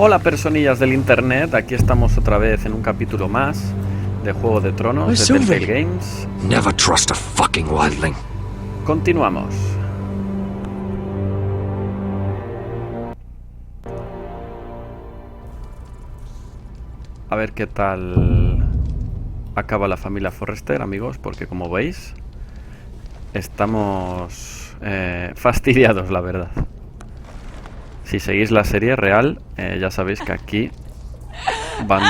Hola personillas del internet, aquí estamos otra vez en un capítulo más de Juego de Tronos de Telltalegames. Never trust a fucking wildling. Continuamos. A ver qué tal acaba la familia Forrester, amigos, porque como veis estamos fastidiados, la verdad. Si seguís la serie real, ya sabéis que aquí van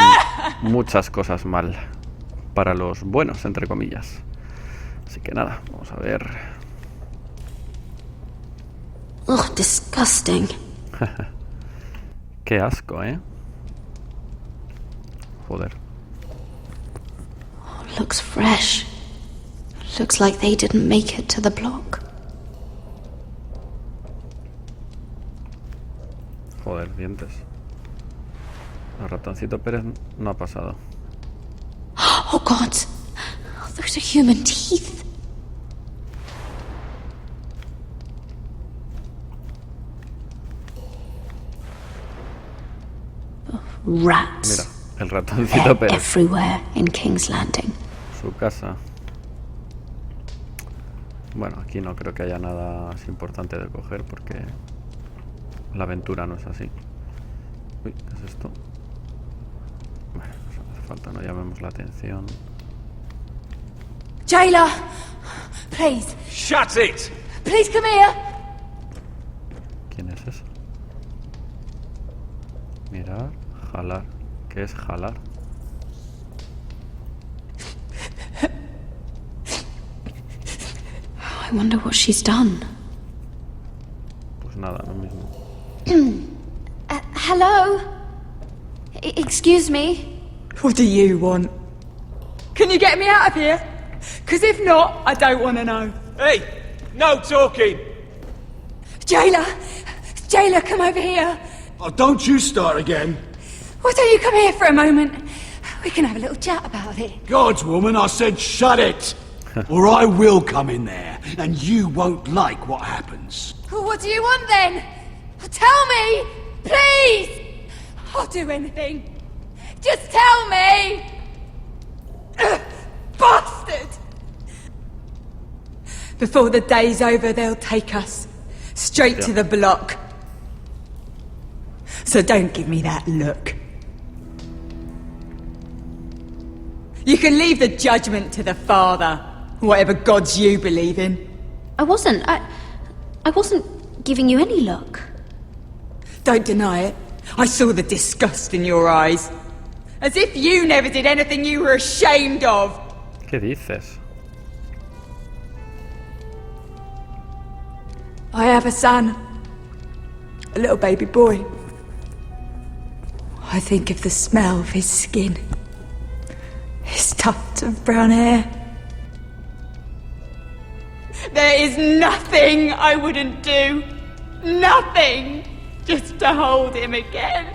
muchas cosas mal para los buenos, entre comillas. Así que nada, vamos a ver. Ugh, disgusting. Qué asco, ¿eh? Joder. Oh, looks fresh. Looks like they didn't make it to the block. Joder, dientes. El ratoncito Pérez no ha pasado. Oh God! Those are human teeth. Oh, rats. Mira, el ratoncito Pérez. Everywhere in King's Landing. Su casa. Bueno, aquí no creo que haya nada así importante de coger porque la aventura no es así. Uy, ¿qué es esto? Bueno, eso no hace falta, no llamemos la atención. Jailer! Please! Shut it! Please come here! ¿Quién es eso? Mirar, jalar. ¿Qué es jalar? I wonder what she's done. Pues nada, lo mismo. Hello? Excuse me? What do you want? Can you get me out of here? Because if not, I don't want to know. Hey! No talking! Jailer! Jailer, come over here! Oh, don't you start again. Why don't you come here for a moment? We can have a little chat about it. God's woman, I said shut it! Or I will come in there, and you won't like what happens. Well, what do you want then? Tell me! Please! I'll do anything. Just tell me! Bastard! Before the day's over, they'll take us straight to the block. So don't give me that look. You can leave the judgment to the Father, whatever gods you believe in. I wasn't giving you any look. Don't deny it. I saw the disgust in your eyes. As if you never did anything you were ashamed of. ¿Qué dices? I have a son. A little baby boy. I think of the smell of his skin. His tuft of brown hair. There is nothing I wouldn't do. Nothing. Just to hold him again.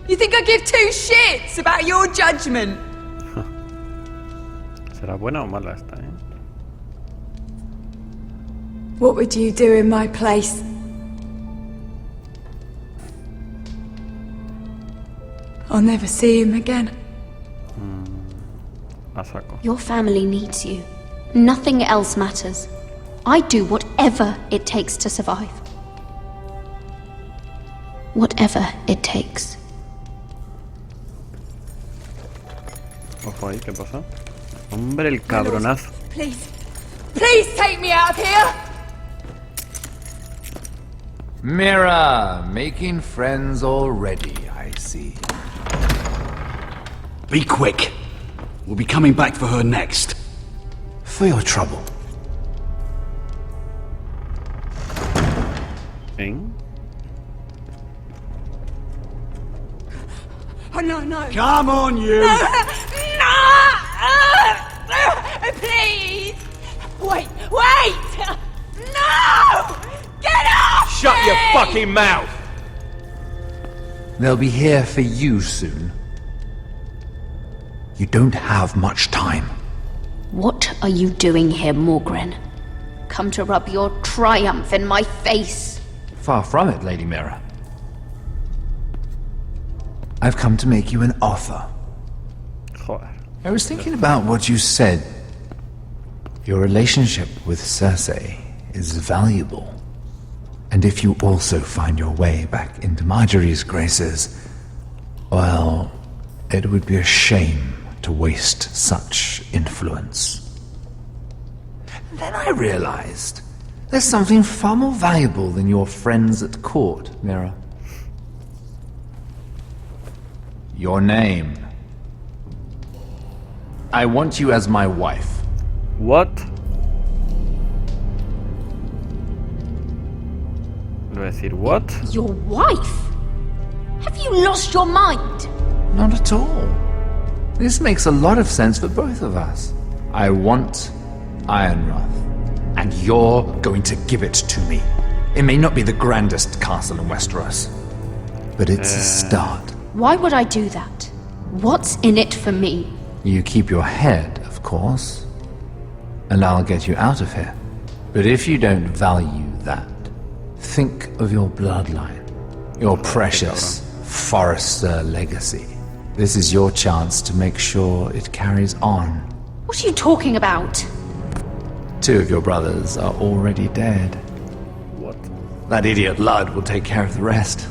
You think I give two shits about your judgment? ¿Será buena o mala esta, eh? What would you do in my place? I'll never see him again. A saco. Your family needs you. Nothing else matters. I'd do whatever it takes to survive. Whatever it takes. Ojo ahí, ¿qué pasa? Hombre, el cabronazo. Please. Please take me out of here! Mira, making friends already, I see. Be quick. We'll be coming back for her next. For your trouble. ¿En? Oh, no, no. Come on, you! No! Please! Wait! No! Get off! Shut me! your fucking mouth! They'll be here for you soon. You don't have much time. What are you doing here, Morgren? Come to rub your triumph in my face. Far from it, Lady Mira. I've come to make you an offer. Joder. I was thinking about what you said. Your relationship with Cersei is valuable. And if you also find your way back into Marjorie's graces, well, it would be a shame to waste such influence. Then I realized there's something far more valuable than your friends at court, Mira. Your name. I want you as my wife. What? Le voy a decir what? Your wife? Have you lost your mind? Not at all. This makes a lot of sense for both of us. I want Ironrath, and you're going to give it to me. It may not be the grandest castle in Westeros, but it's a start. Why would I do that? What's in it for me? You keep your head, of course, and I'll get you out of here. But if you don't value that, think of your bloodline, your precious Forrester legacy. This is your chance to make sure it carries on. What are you talking about? 2 of your brothers are already dead. What? That idiot Ludd will take care of the rest.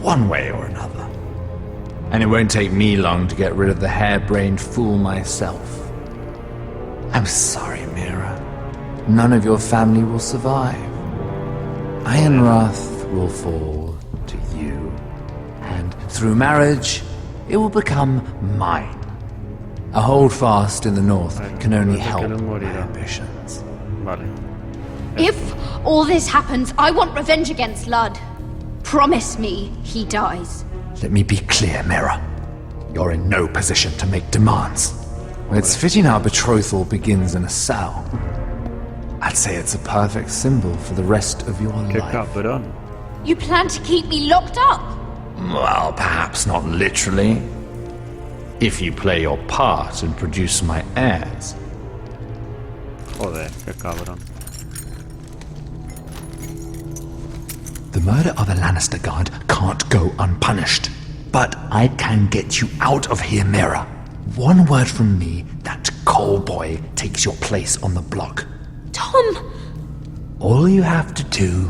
One way or another. And it won't take me long to get rid of the harebrained fool myself. I'm sorry, Mira. None of your family will survive. Ironrath will fall to you. And through marriage, it will become mine. A holdfast in the north can only help my ambitions. Vale. If all this happens, I want revenge against Ludd. Promise me he dies. Let me be clear, Mira. You're in no position to make demands. It's fitting our betrothal begins in a cell. I'd say it's a perfect symbol for the rest of your Qué life. cabrón. You plan to keep me locked up? Well, perhaps not literally. If you play your part and produce my heirs. Joder, qué cabrón. The murder of a Lannister guard can't go unpunished. But I can get you out of here, Mira. One word from me, that coal boy takes your place on the block. Tom! All you have to do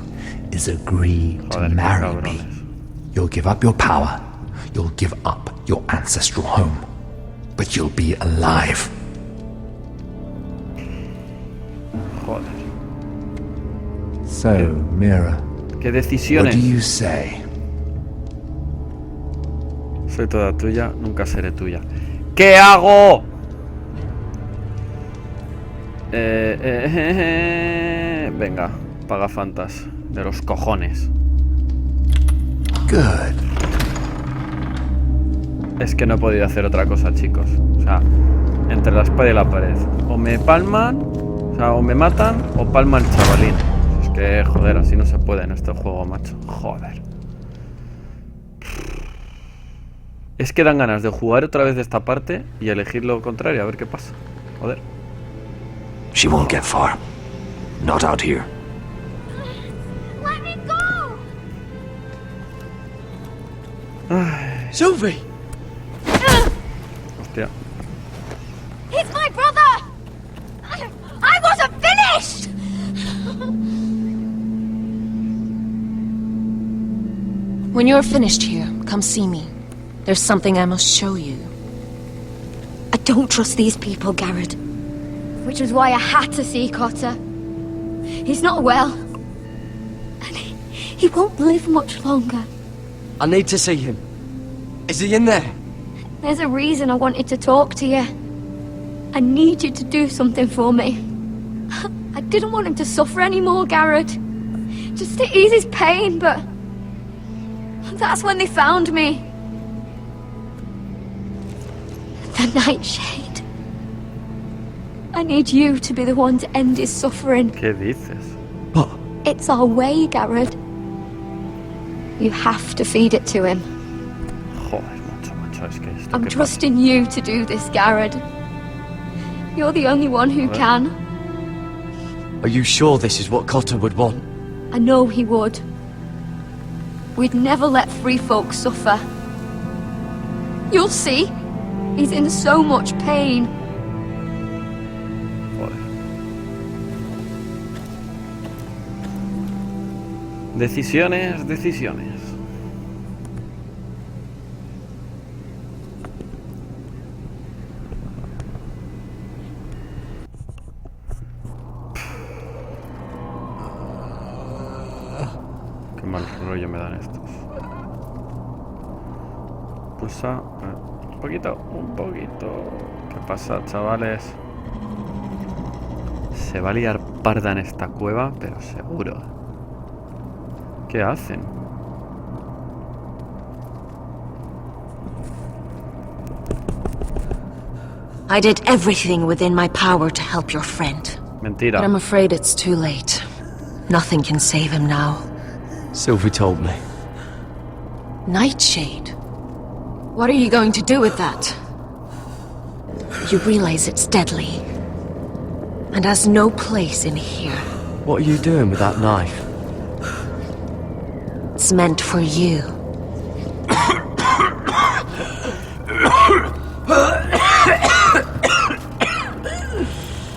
is agree to Joder, qué marry me. cabrones. You'll give up your power. You'll give up your ancestral home. But you'll be alive. Joder. So, Mira, ¿Qué what decisiones? do you say? Soy toda tuya, nunca seré tuya. ¿Qué hago? Venga, pagafantas. De los cojones. Good. Es que no he podido hacer otra cosa, chicos. O sea, entre la espada y la pared. O me palman, o sea, o me matan, o palma el chavalín. Es que, joder, así no se puede en este juego, macho. Joder. Es que dan ganas de jugar otra vez de esta parte y elegir lo contrario, a ver qué pasa. Joder. She won't get far. Not out here. Let me go! Sylvie! Hostia. He's my brother! I wasn't finished! When you're finished here, come see me. There's something I must show you. I don't trust these people, Garrett. Which is why I had to see Cotter. He's not well. And he won't live much longer. I need to see him. Is he in there? There's a reason I wanted to talk to you. I need you to do something for me. I didn't want him to suffer anymore, Garrett. Just to ease his pain, but... that's when they found me. The Nightshade. I need you to be the one to end his suffering. ¿Qué dices? But It's our way, Garrett. You have to feed it to him. Joder, macho, es que esto I'm qué trusting you to do this, Garrett. You're the only one who can. Are you sure this is what Cotter would want? I know he would. We'd never let free folk suffer. You'll see. He's in so much pain. Joder. Decisiones, decisiones. Qué mal rollo me dan estos. Pulsa. Un poquito, un poquito. ¿Qué pasa, chavales? Se va a liar parda en esta cueva, pero seguro. ¿Qué hacen? I did everything within my power to help your friend. Mentira. But I'm afraid it's too late. Nothing can save him now. Sylvie told me. Nightshade? What are you going to do with that? You realize it's deadly. And has no place in here. What are you doing with that knife? It's meant for you.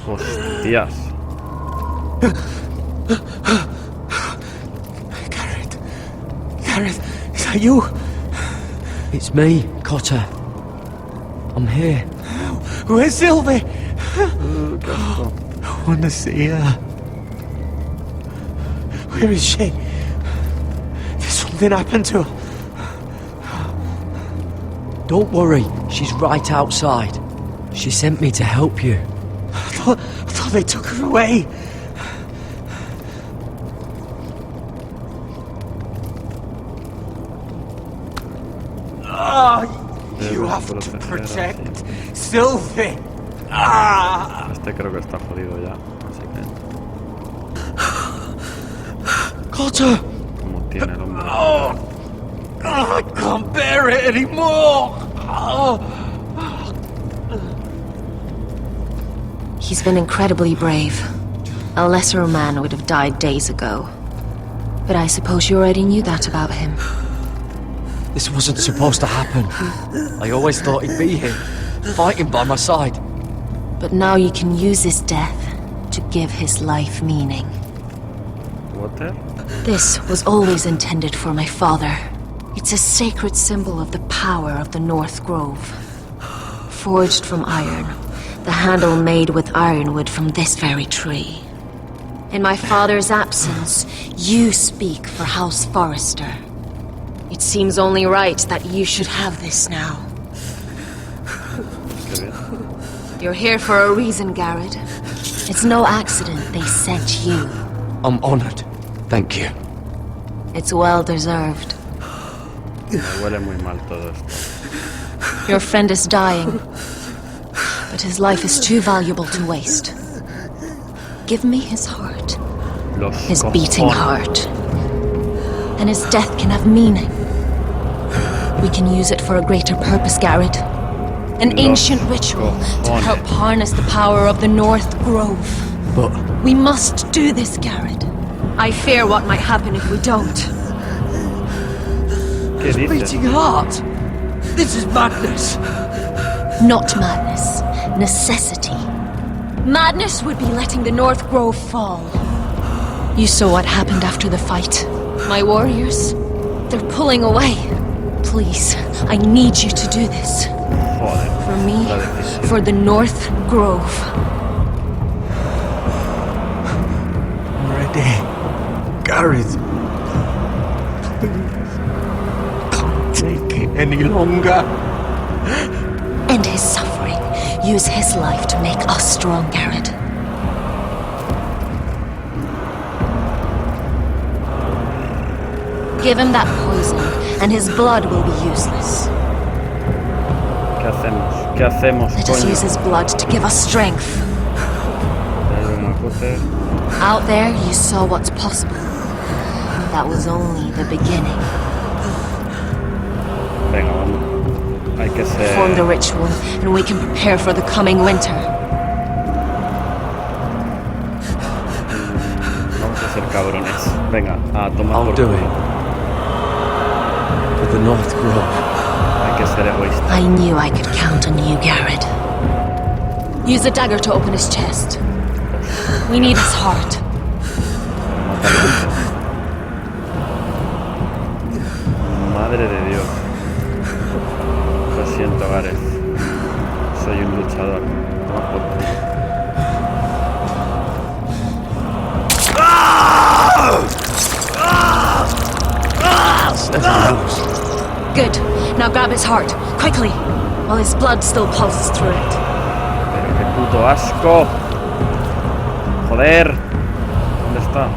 Hostias. Gareth, is that you? It's me, Cotter. I'm here. Where's Sylvie? I want to see her. Where is she? Did something happen to her? Don't worry, she's right outside. She sent me to help you. I thought they took her away. You have to protect Sylvie. Este creo que está jodido ya, así que... Cotter! Como tiene el hombre... I can't bear it anymore. He's been incredibly brave. A lesser man would have died days ago. But I suppose you already knew that about him. This wasn't supposed to happen. I always thought he'd be here, fighting by my side. But now you can use his death to give his life meaning. Water? This was always intended for my father. It's a sacred symbol of the power of the North Grove. Forged from iron, the handle made with ironwood from this very tree. In my father's absence, you speak for House Forrester. It seems only right that you should have this now. You're here for a reason, Garrett. It's no accident they sent you. I'm honored. Thank you. It's well deserved. Me huele muy mal todo esto. Your friend is dying, but his life is too valuable to waste. Give me his heart, his beating heart, and his death can have meaning. We can use it for a greater purpose, Garrett. An ancient ritual to help harness the power of the North Grove. But... We must do this, Garrett. I fear what might happen if we don't. ¿Qué dices? Beating heart. This is madness. Not madness. Necessity. Madness would be letting the North Grove fall. You saw what happened after the fight. My warriors, they're pulling away. Please, I need you to do this. Joder. For me, for the North Grove. I'm ready. Gareth. Please. Can't take it any longer. End his suffering. Use his life to make us strong, Garrett. Give him that poison, and his blood will be useless. ¿Qué hacemos? ¿Qué hacemos, Let us coño? use his blood to give us strength. Out there, you saw what's possible. That was only the beginning. Venga, vamos. Hay que ser... Perform the ritual, and we can prepare for the coming winter. Vamos a ser cabrones. Venga, a tomar I'll por do culo. it. For the North Grove. Hay que ser egoísta. I knew I could count on you, Garrett. Use the dagger to open his chest. We need his heart. Madre de Dios. Lo siento, Gareth. Soy un luchador. Toma por culo. Good. Now grab his heart, quickly, while his blood still pulses through it. Pero qué puto asco. Joder. ¿Dónde está?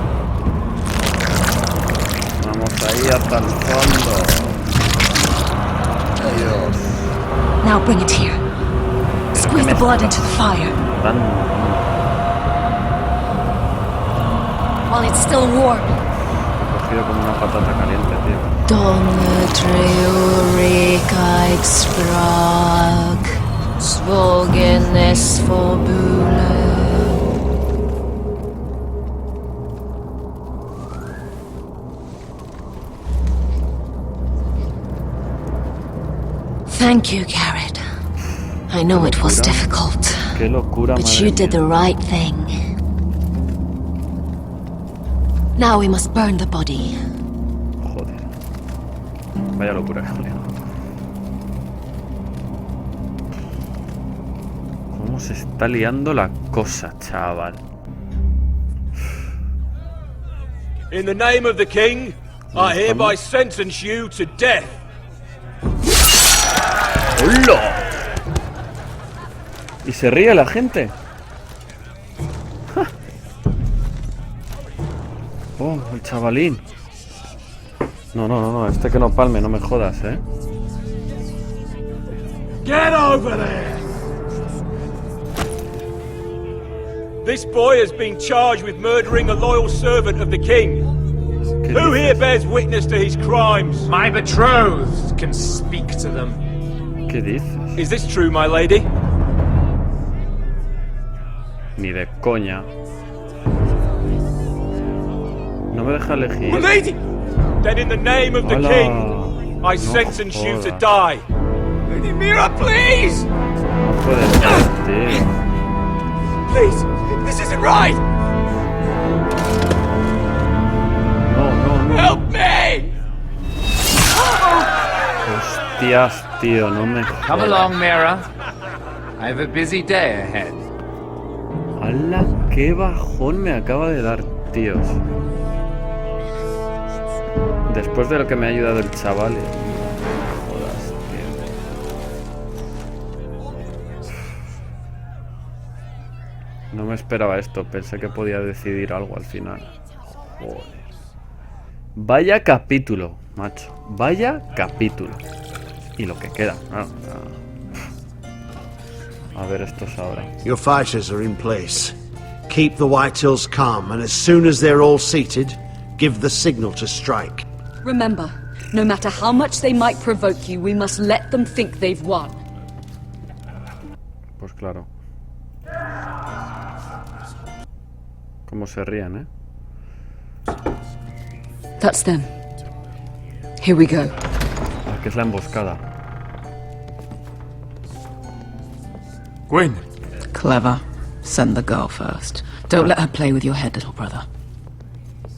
Vamos ahí hasta el fondo. Dios. Now bring it here. Squeeze the blood into the fire. While it's still warm. Cogido como una patata caliente, tío. Donne treurikaig sprak, svogenes forbule. Thank you, Garrett. I know it was difficult, Qué locura, but madre you did mía. the right thing. Now we must burn the body. Joder. Vaya locura que me. ¿Cómo se está liando la cosa, chaval? In the name of the king, I hereby sentence you to death. ¡Hola! Y se ríe la gente. ¡Ja! Oh, el chavalín. No, este que no palme, no me jodas, ¿eh? Get over there! This boy has been charged with murdering a loyal servant of the king. ¿Qué Who here dices? bears witness to his crimes? My betrothed can speak to them. ¿Qué dices? Is this true, my lady? Ni de coña. No me deja elegir. My lady! Then in the name of the Hola. king, I No sentence you to jodas. die. Lady Mira, please! No puede ser, tío. Please! This isn't right! No. Help me! Hostias, tío, no me Come jodas. along, Mira. I have a busy day ahead. ¡Hala! ¡Qué bajón me acaba de dar, tíos! Después de lo que me ha ayudado el chaval. No me jodas, tío. No me esperaba esto. Pensé que podía decidir algo al final. Joder. Vaya capítulo, macho. Vaya capítulo. Y lo que queda. A ver estos ahora. Your fighters are in place. Keep the Whitehills calm, and as soon as they're all seated, give the signal to strike. Remember, no matter how much they might provoke you, we must let them think they've won. Pues claro. Cómo se ríen, ¿eh? That's them. Here we go. Ah, que es la emboscada. Gwyn. Clever. Send the girl first. Don't let her play with your head, little brother.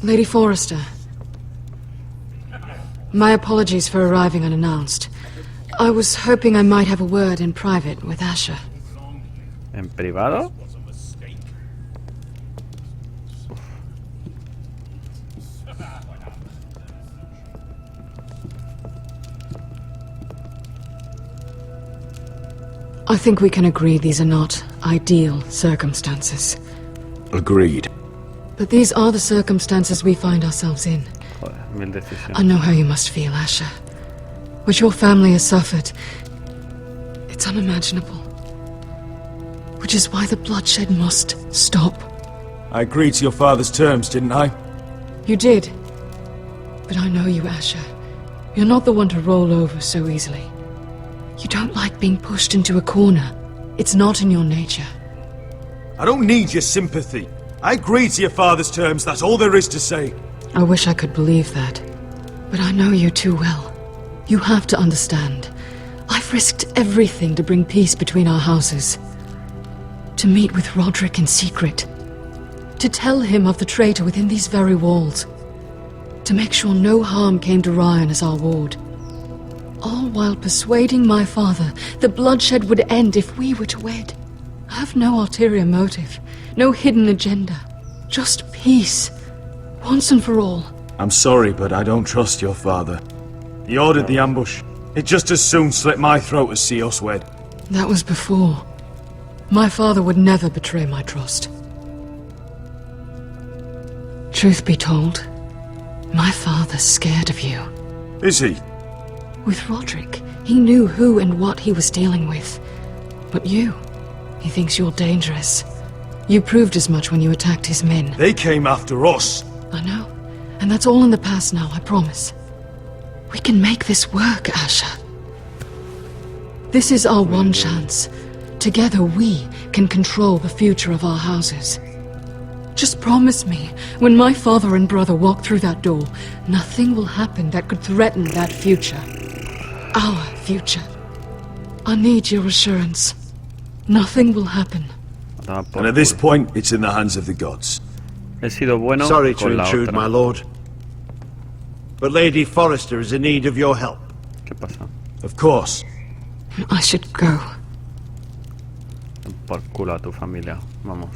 Lady Forrester. My apologies for arriving unannounced. I was hoping I might have a word in private with Asher. ¿En privado? I think we can agree these are not ideal circumstances. Agreed. But these are the circumstances we find ourselves in. Joder, mil I decisiones. know how you must feel, Asher. What your family has suffered, it's unimaginable. Which is why the bloodshed must stop. I agreed to your father's terms, didn't I? You did. But I know you, Asher. You're not the one to roll over so easily. You don't like being pushed into a corner. It's not in your nature. I don't need your sympathy. I agree to your father's terms, that's all there is to say. I wish I could believe that. But I know you too well. You have to understand. I've risked everything to bring peace between our houses. To meet with Roderick in secret. To tell him of the traitor within these very walls. To make sure no harm came to Ryan as our ward. All while persuading my father that bloodshed would end if we were to wed. I have no ulterior motive, no hidden agenda. Just peace, once and for all. I'm sorry, but I don't trust your father. He ordered the ambush. It just as soon slit my throat as see us wed. That was before. My father would never betray my trust. Truth be told, my father's scared of you. Is he? With Roderick, he knew who and what he was dealing with. But you, he thinks you're dangerous. You proved as much when you attacked his men. They came after us. I know. And that's all in the past now, I promise. We can make this work, Asher. This is our one chance. Together we can control the future of our houses. Just promise me, when my father and brother walk through that door, nothing will happen that could threaten that future. Our future. I need your assurance. Nothing will happen. And at this point, it's in the hands of the gods. He sido bueno. Sorry to con la intrude, otra. my lord. But Lady Forrester is in need of your help. ¿Qué pasa? Of course. I should go. Por culo a tu familia. Vamos.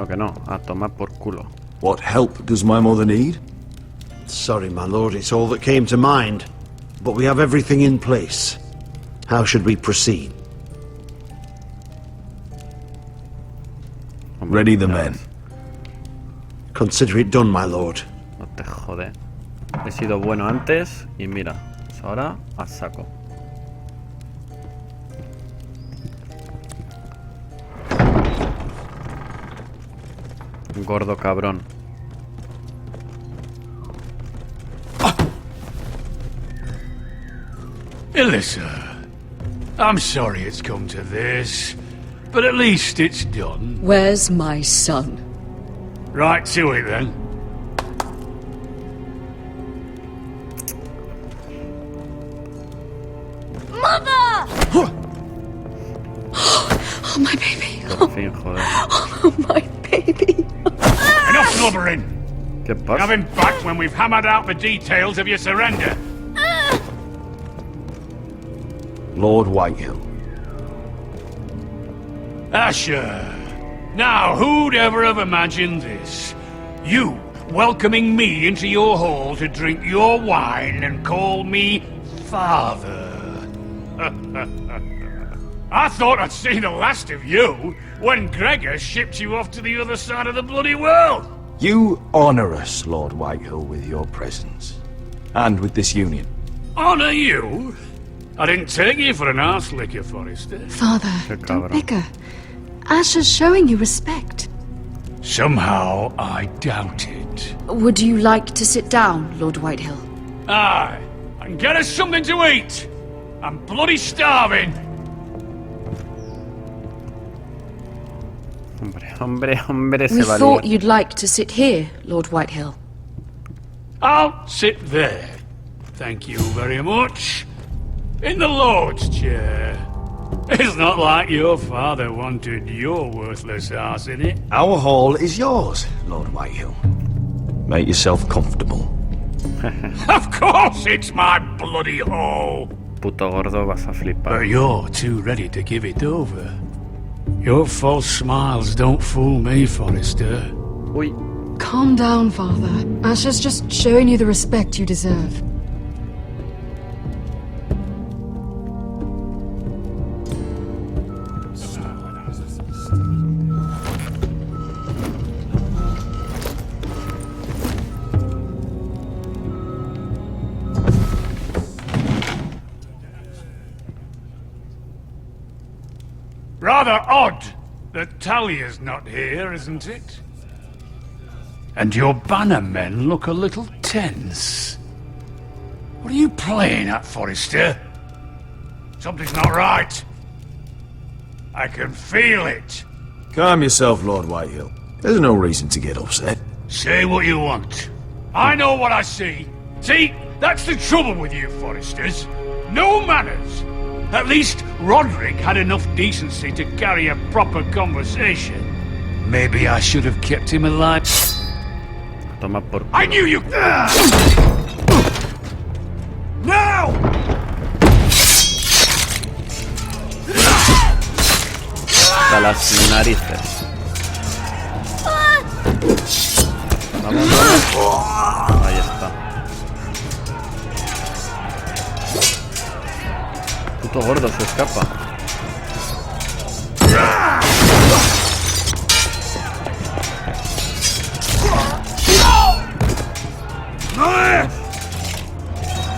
Que no. A tomar por culo. What help does my mother need? Sorry, my lord, it's all that came to mind. But we have everything in place. How should we proceed? Ready the men. Consider it done, my lord. No te jode. He sido bueno antes y mira. Pues ahora a saco. Un gordo cabrón. Alyssa, I'm sorry it's come to this, but at least it's done. Where's my son? Right to it then. Mother! Oh, my baby. Por fin, joder. Oh, my baby. Enough blubbering! ¿Qué pasa? Have him back when we've hammered out the details of your surrender. Lord Whitehill. Asher. Now, who'd ever have imagined this? You welcoming me into your hall to drink your wine and call me father. I thought I'd seen the last of you when Gregor shipped you off to the other side of the bloody world. You honor us, Lord Whitehill, with your presence. And with this union. Honor you? I didn't take you for an arse licker, Forrester. Father, don't bicker. Asher's showing you respect. Somehow I doubt it. Would you like to sit down, Lord Whitehill? Aye, and get us something to eat. I'm bloody starving. Hombre, se We valía. thought you'd like to sit here, Lord Whitehill. I'll sit there. Thank you very much. In the Lord's chair. It's not like your father wanted your worthless ass in it. Our hall is yours, Lord Whitehill. Make yourself comfortable. Of course it's my bloody hall. Puto gordo, vas a flipar. But you're too ready to give it over. Your false smiles don't fool me, Forrester. Uy. Calm down, Father. Asher's just showing you the respect you deserve. Rather odd that Talia's not here, isn't it? And your banner men look a little tense. What are you playing at, Forrester? Something's not right. I can feel it. Calm yourself, Lord Whitehill. There's no reason to get upset. Say what you want. I know what I see. See, that's the trouble with you Foresters. No manners. At least Roderick had enough decency to carry a proper conversation. Maybe I should have kept him alive. Toma por... I knew you... Now! Hasta las narices. Vamos, vamos. Ahí está. Puto gordo se escapa.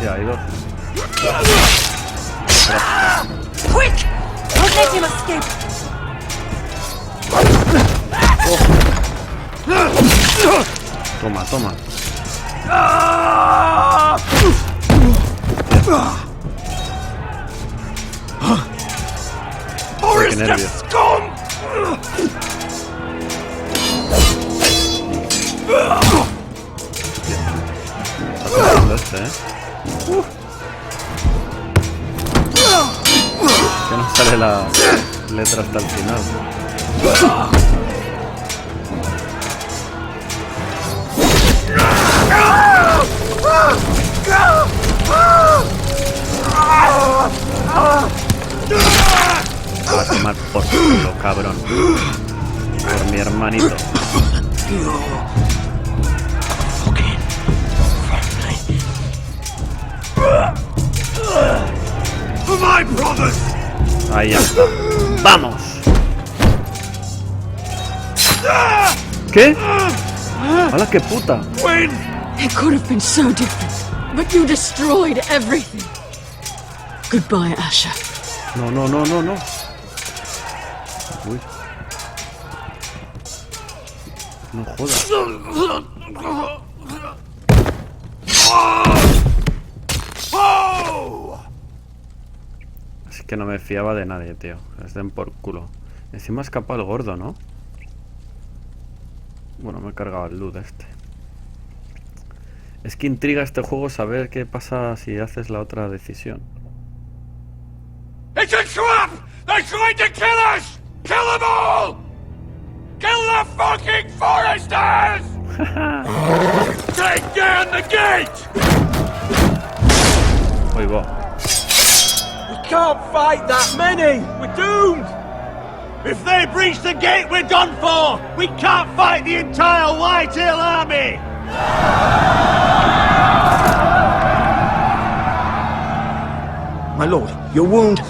Ya, hay dos. Quick! Don't let him escape! Toma, toma. Qué nervios. Está pegando este, Que no sale la letra hasta el final. Va a tomar por culo, cabrón. Por mi hermanito. Ahí ya está. ¡Vamos! ¿Qué? ¡Hala, qué puta! It could have been so different, but you destroyed everything. Goodbye, Asher. No, no, no, no, no. Uy. No jodas. Así que no me fiaba de nadie, tío. Les den por culo. Encima escapa el gordo, ¿no? Bueno, me he cargado el loot este. Es que intriga este juego saber qué pasa si haces la otra decisión. It's a trap! They're trying to kill us! Kill them all! Kill the fucking Foresters! Take down the gate! Oigo. We can't fight that many! We're doomed! If they breach the gate, we're done for! We can't fight the entire Whitehill army! My lord, your wound.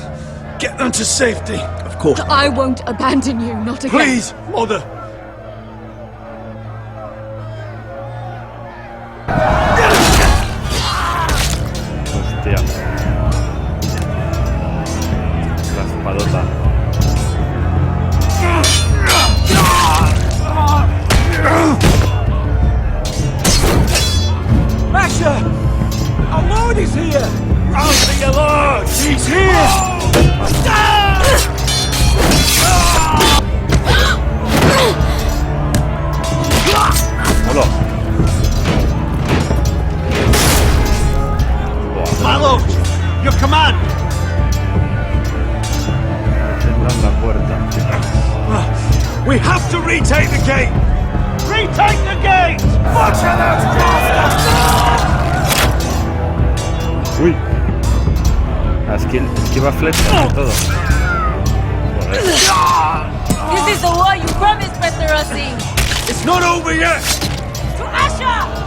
Get them to safety. Of course. I won't abandon you, not again. Please, mother. Hostia. La espadota. Masha! Our lord is here! Rousing your lord! He's here! Hola. My lord! Your command! Tengan la puerta. We have to retake the gate! Retake the gate! Butcher those bastards! Uy. Esquiva flechas y todo. Joder. This is the war you promised, Mr. Rossi! It's not over yet! To Asher!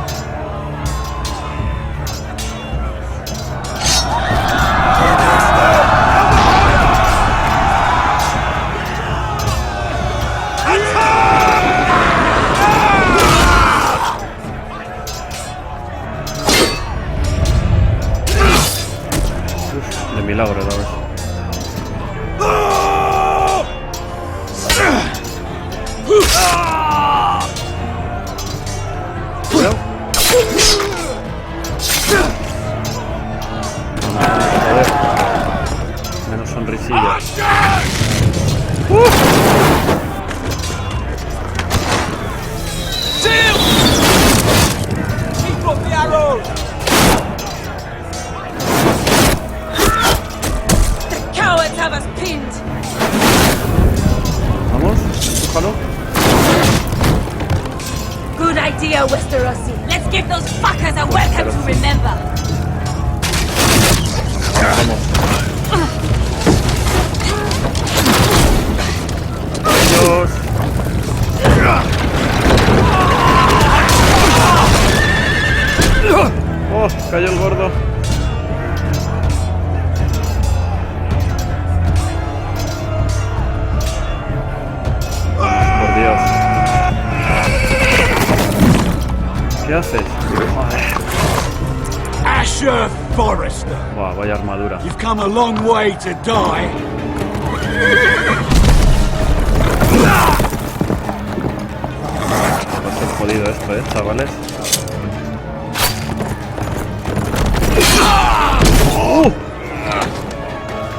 De milagro, ¿sabes? Cuidado. idea, Westerosi. Let's give those fuckers a welcome to remember. Dios. Oh, cayó el gordo. Por Dios. ¿Qué haces? Asher Forrester. Buah, vaya armadura. You've come a long way to die. Va a ser jodido esto, chavales.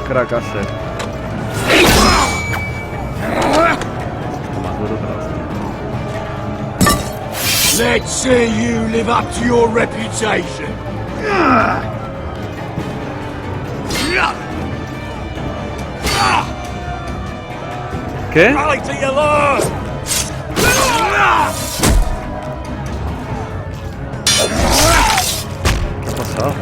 Crack Asher. Más duro que la hostia. Let's see you live up to your reputation. ¿Qué? Rally to your lord. ¿Qué ha pasado?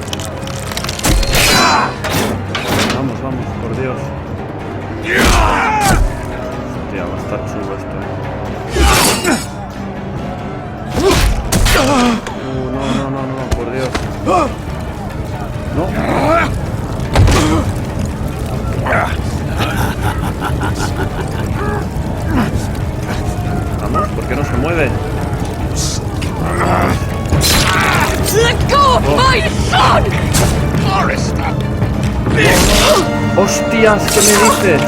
Vamos, vamos, por Dios. Hostia, va a estar chulo esto, no, por Dios. No. Vamos, ¿por qué no se mueve? Let go of my son! Forrester. ¡Hostias! ¿Qué me dices?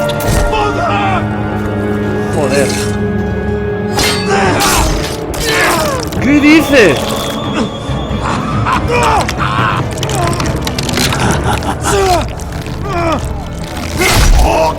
Joder. ¿Qué dices? ¡Hola!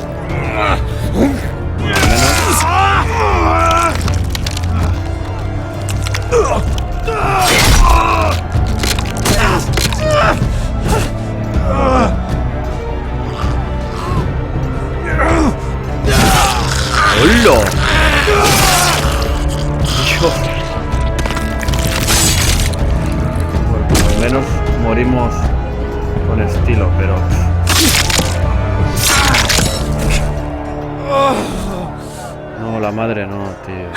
Dios. Bueno, por lo menos morimos con estilo, pero... No, la madre no, tío.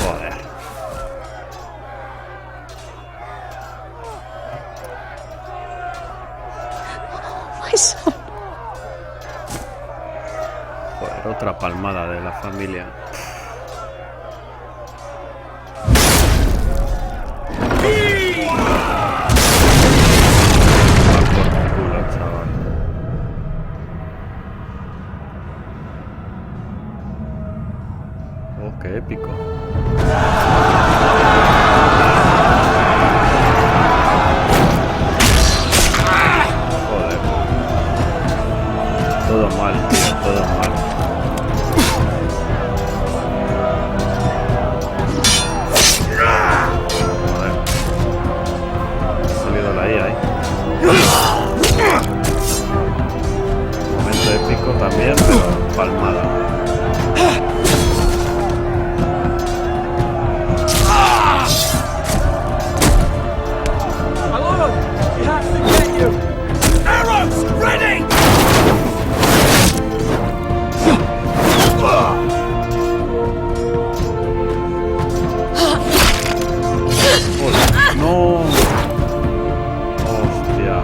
Joder. My son. Joder, otra palmada de la familia. Va por culo, chaval. Oh, qué épico. Joder. Todo mal, tío, todo mal. Joder. Ha salido la IA ahí. Momento épico también, pero palmada. My lord, we have to get you. Arrows ready. No. Hostia.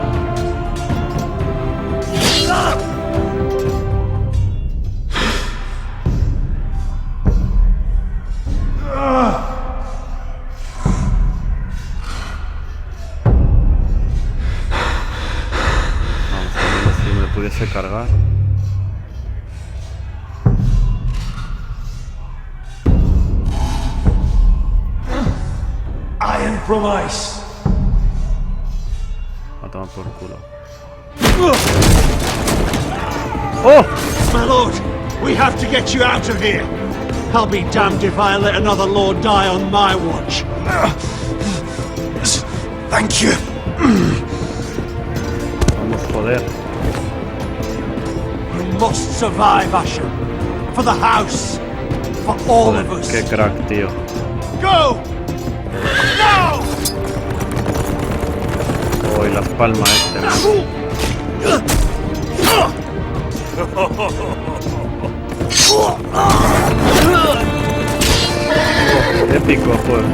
Vamos a ver si me pudiese cargar. Iron from ice. A tomar por culo. Oh! My lord, we have to get you out of here. I'll be damned if I let another lord die on my watch. Thank you. Vamos, joder. You must survive, Asher. For the house. For all Joder, of us. qué crack, tío. Go! Oh, y las palmas épico, joder.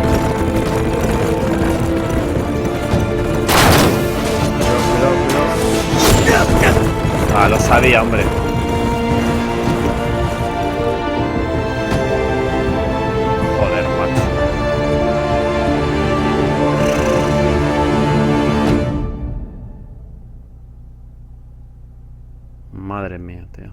Cuidado. Ah, lo sabía, hombre. Joder, macho. Madre mía, tío.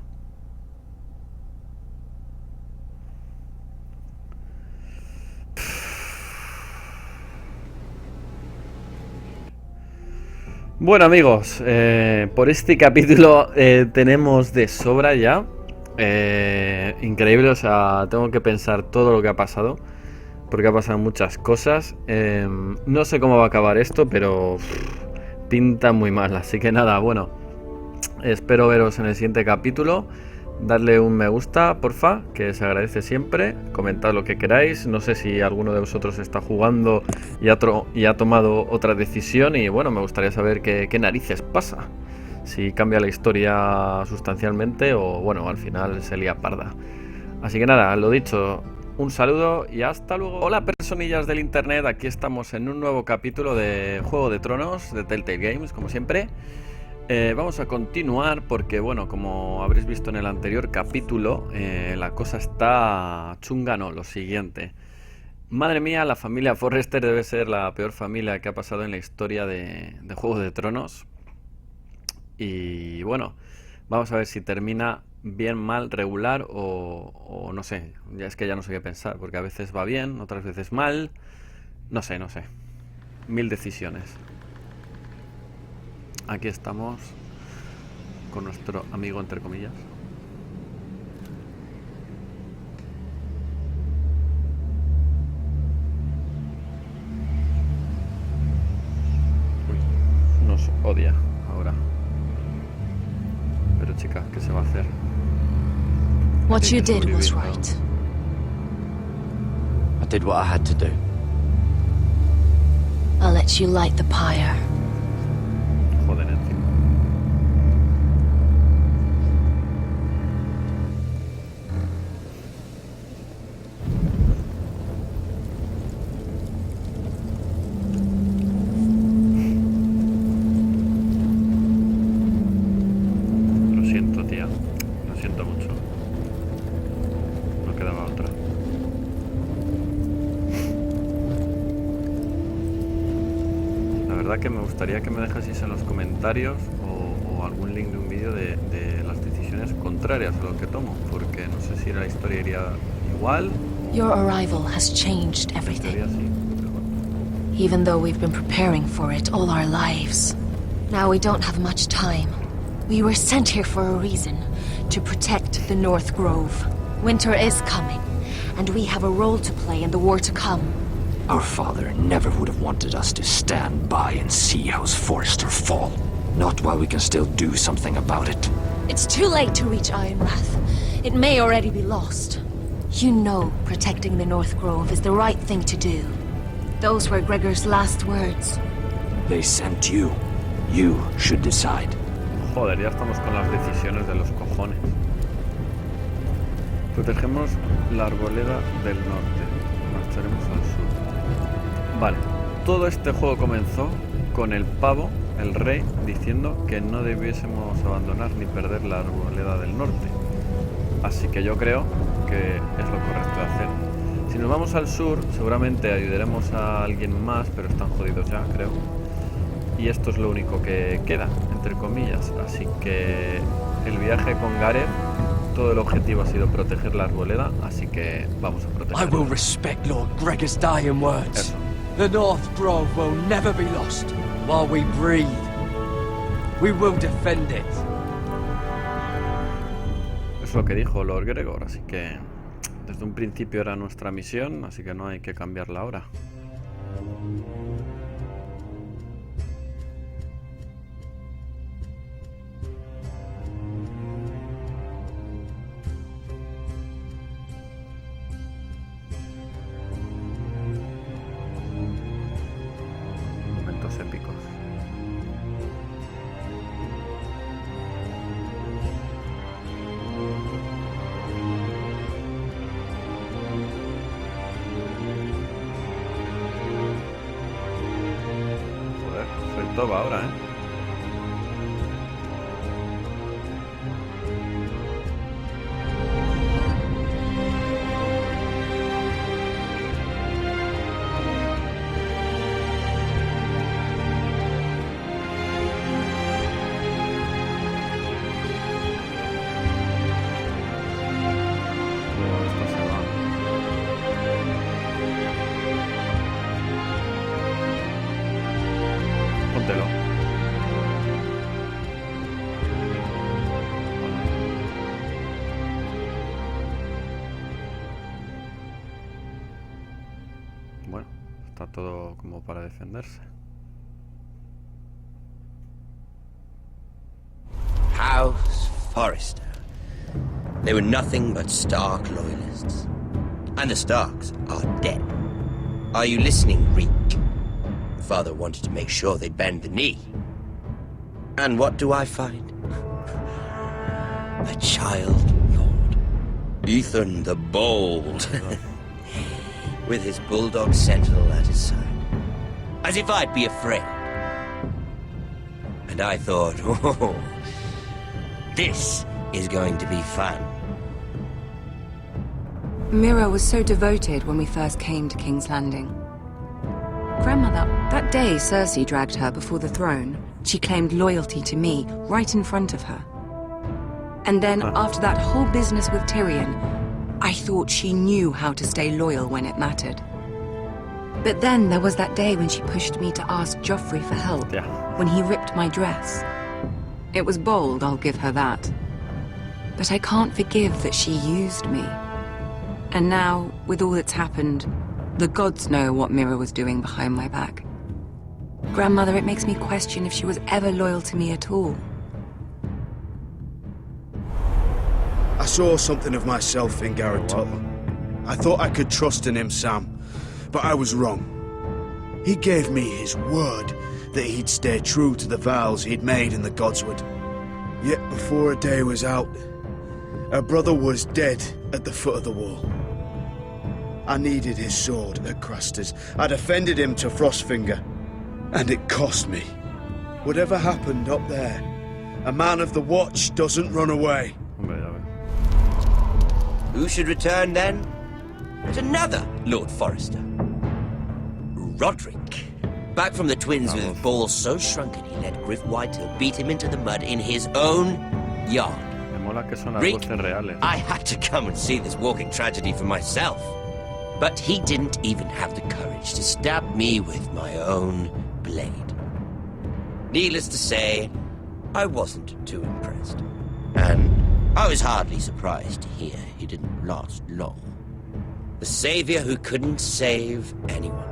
Bueno, amigos, por este capítulo tenemos de sobra ya. Increíble, o sea, tengo que pensar todo lo que ha pasado, porque ha pasado muchas cosas. No sé cómo va a acabar esto, pero pinta muy mal. Así que nada, bueno, espero veros en el siguiente capítulo. Dadle un me gusta, porfa, que se agradece siempre. Comentad lo que queráis. No sé si alguno de vosotros está jugando y ha tomado otra decisión. Y bueno, me gustaría saber qué narices pasa. Si cambia la historia sustancialmente o bueno, al final se lía parda. Así que nada, lo dicho, un saludo y hasta luego. Hola personillas del internet, aquí estamos en un nuevo capítulo de Juego de Tronos de Telltalegames, como siempre. Vamos a continuar porque, bueno, como habréis visto en el anterior capítulo, la cosa está chunga, no, lo siguiente. Madre mía, la familia Forrester debe ser la peor familia que ha pasado en la historia de Juego de Tronos. Y bueno, vamos a ver si termina bien, mal, regular o no sé. Ya es que ya no sé qué pensar, porque a veces va bien, otras veces mal. No sé. Mil decisiones. Aquí estamos con nuestro amigo, entre comillas. Uy, nos odia ahora. Pero chica, ¿qué se va a hacer? What you did was right. I did what I had to do. I'll let you light the pyre. Joder, encima. Lo siento, tía. Lo siento mucho. No quedaba otra. La verdad que me gustaría que me dejaseis en los comentarios o algún link de un vídeo de las decisiones contrarias a lo que tomo, porque no sé si la historia iría igual. Your arrival has changed everything. Even though we've been preparing for it all our lives. Now we don't have much time. We were sent here for a reason, to protect the North Grove. Winter is coming, and we have a role to play in the war to come. Our father never would have wanted us to stand by and see House Forrester fall. Not while we can still do something about it. It's too late to reach Ironwrath. It may already be lost. You know protecting the North Grove is the right thing to do. Those were Gregor's last words. They sent you. You should decide. Joder, ya estamos con las decisiones de los cojones. Protegemos la arboleda del norte. Marcharemos al sur. Vale, todo este juego comenzó con el pavo, el rey, diciendo que no debiésemos abandonar ni perder la arboleda del norte. Así que yo creo que es lo correcto de hacer. Si nos vamos al sur, seguramente ayudaremos a alguien más, pero están jodidos ya, creo. Y esto es lo único que queda, entre comillas. Así que el viaje con Gaem, todo el objetivo ha sido proteger la arboleda, así que vamos a protegerla. I will respect Lord Gregor's dying words. Eso. The North Grove will never be lost while we breathe. We will defend it. Es lo que dijo Lord Gregor, así que desde un principio era nuestra misión, así que no hay que cambiarla ahora. épicos. Joder, soy top ahora, ¿eh? Póntelo. Bueno, está todo como para defenderse. House Forrester. They were nothing but Stark loyalists. And the Starks are dead. Are you listening, Reek? Father wanted to make sure they bend the knee. And what do I find? A child lord. Ethan the Bold. With his bulldog sentinel at his side. As if I'd be afraid. And I thought, oh, this is going to be fun. Mira was so devoted when we first came to King's Landing. Grandmother, that day Cersei dragged her before the throne, she claimed loyalty to me right in front of her. And then, after that whole business with Tyrion, I thought she knew how to stay loyal when it mattered. But then there was that day when she pushed me to ask Joffrey for help, when he ripped my dress. It was bold, I'll give her that. But I can't forgive that she used me. And now, with all that's happened, the gods know what Mira was doing behind my back. Grandmother, it makes me question if she was ever loyal to me at all. I saw something of myself in Garrett Tuttle. I thought I could trust in him, Sam, but I was wrong. He gave me his word that he'd stay true to the vows he'd made in the Godswood. Yet before a day was out, her brother was dead at the foot of the wall. I needed his sword at Craster's. I defended him to Frostfinger, and it cost me. Whatever happened up there, a man of the Watch doesn't run away. Who should return then? There's another Lord Forrester. Roderick. Back from the twins with balls so shrunken he let Griff Whitetail beat him into the mud in his own yard. Rick, I had to come and see this walking tragedy for myself. But he didn't even have the courage to stab me with my own blade. Needless to say, I wasn't too impressed. And I was hardly surprised to hear he didn't last long. The savior who couldn't save anyone.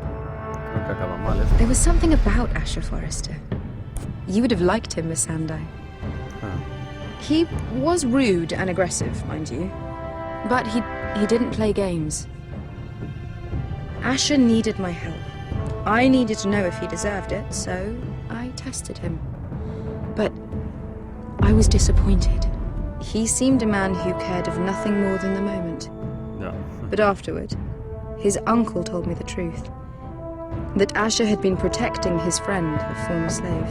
There was something about Asher Forrester. You would have liked him, Miss Sandai. He was rude and aggressive, mind you. But he didn't play games. Asher needed my help. I needed to know if he deserved it, so I tested him. But I was disappointed. He seemed a man who cared of nothing more than the moment. No. But afterward, his uncle told me the truth. That Asher had been protecting his friend, a former slave.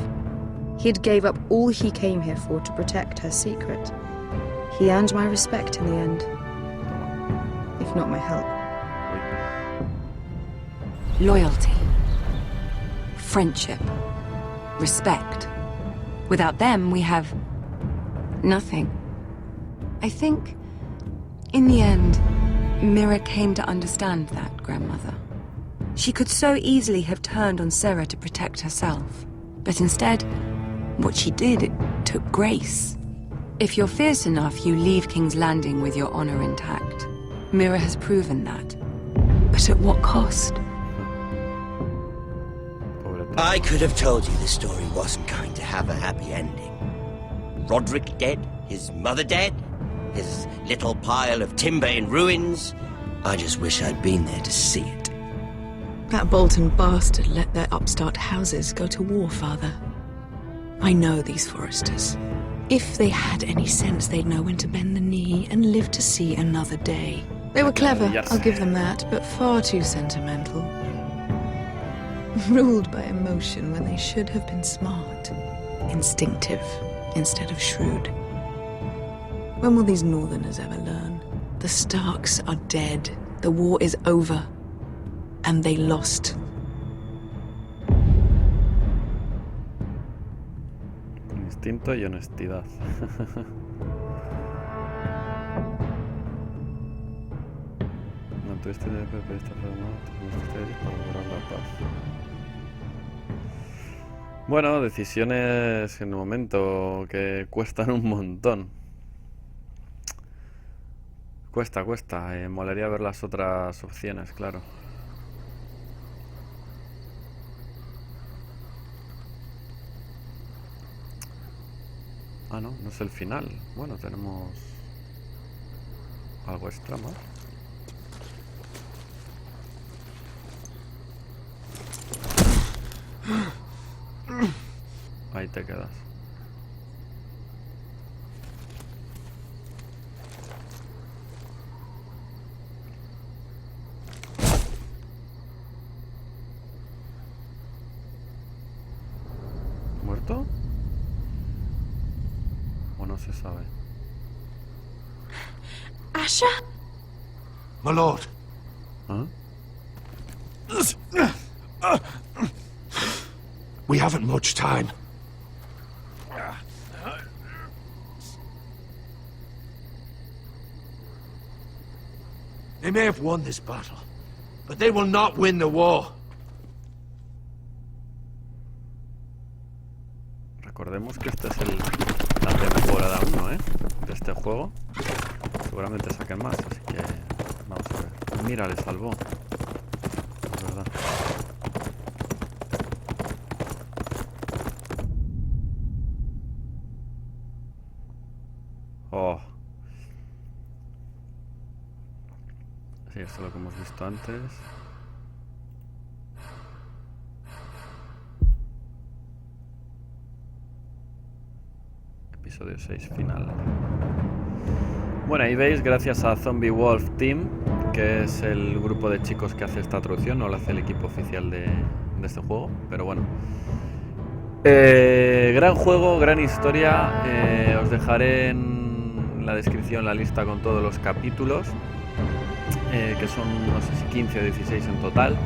He had gave up all he came here for to protect her secret. He earned my respect in the end. If not my help. Loyalty. Friendship. Respect. Without them, we have nothing. I think, in the end, Mira came to understand that, Grandmother. She could so easily have turned on Sarah to protect herself. But instead, what she did, it took grace. If you're fierce enough, you leave King's Landing with your honor intact. Mira has proven that. But at what cost? I could have told you the story wasn't going to have a happy ending. Roderick dead, his mother dead, his little pile of timber in ruins. I just wish I'd been there to see it. That Bolton bastard let their upstart houses go to war, Father. I know these foresters. If they had any sense, they'd know when to bend the knee and live to see another day. They were clever, Yes. I'll give them that, but far too sentimental. Ruled by emotion when they should have been smart. Instinctive instead of shrewd. When will these Northerners ever learn? The Starks are dead. The war is over. And they lost. Instinto y honestidad. Mantuviste de Pepe esta forma, para lograr la paz. Bueno, decisiones en el momento que cuestan un montón. Cuesta. Molaría ver las otras opciones, claro. Ah, no es el final. Bueno, tenemos algo extra más. Ahí te quedas. ¿Muerto? ¿O no se sabe? Asher? My lord. ¿Ah? We haven't much time. They may have won this battle, but they will not win the war. Recordemos que esta es la temporada 1, de este juego. Seguramente saquen más, así que vamos a ver. Mira, le salvó. Es verdad. Oh. Sí, esto es lo que hemos visto antes. Episodio 6 final. Bueno, ahí veis, gracias a Zombie Wolf Team, que es el grupo de chicos que hace esta traducción, no lo hace el equipo oficial de este juego, pero bueno. Gran juego, gran historia. Os dejaré en la descripción la lista con todos los capítulos, que son, no sé si 15 o 16 en total.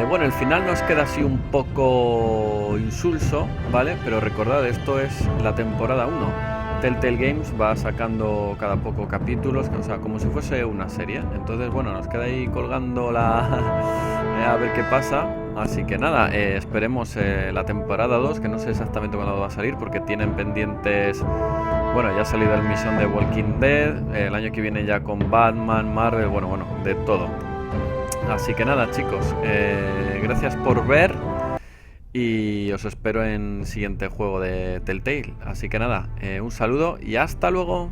Bueno, el final nos queda así un poco insulso, ¿vale? Pero recordad, esto es la temporada 1. Telltalegames va sacando cada poco capítulos, o sea, como si fuese una serie. Entonces, bueno, nos queda ahí colgando a ver qué pasa. Así que nada, esperemos la temporada 2, que no sé exactamente cuándo va a salir, porque tienen pendientes... Bueno, ya ha salido el Mission de Walking Dead, el año que viene ya con Batman, Marvel, bueno, de todo. Así que nada, chicos, gracias por ver y os espero en el siguiente juego de Telltale. Así que nada, un saludo y hasta luego.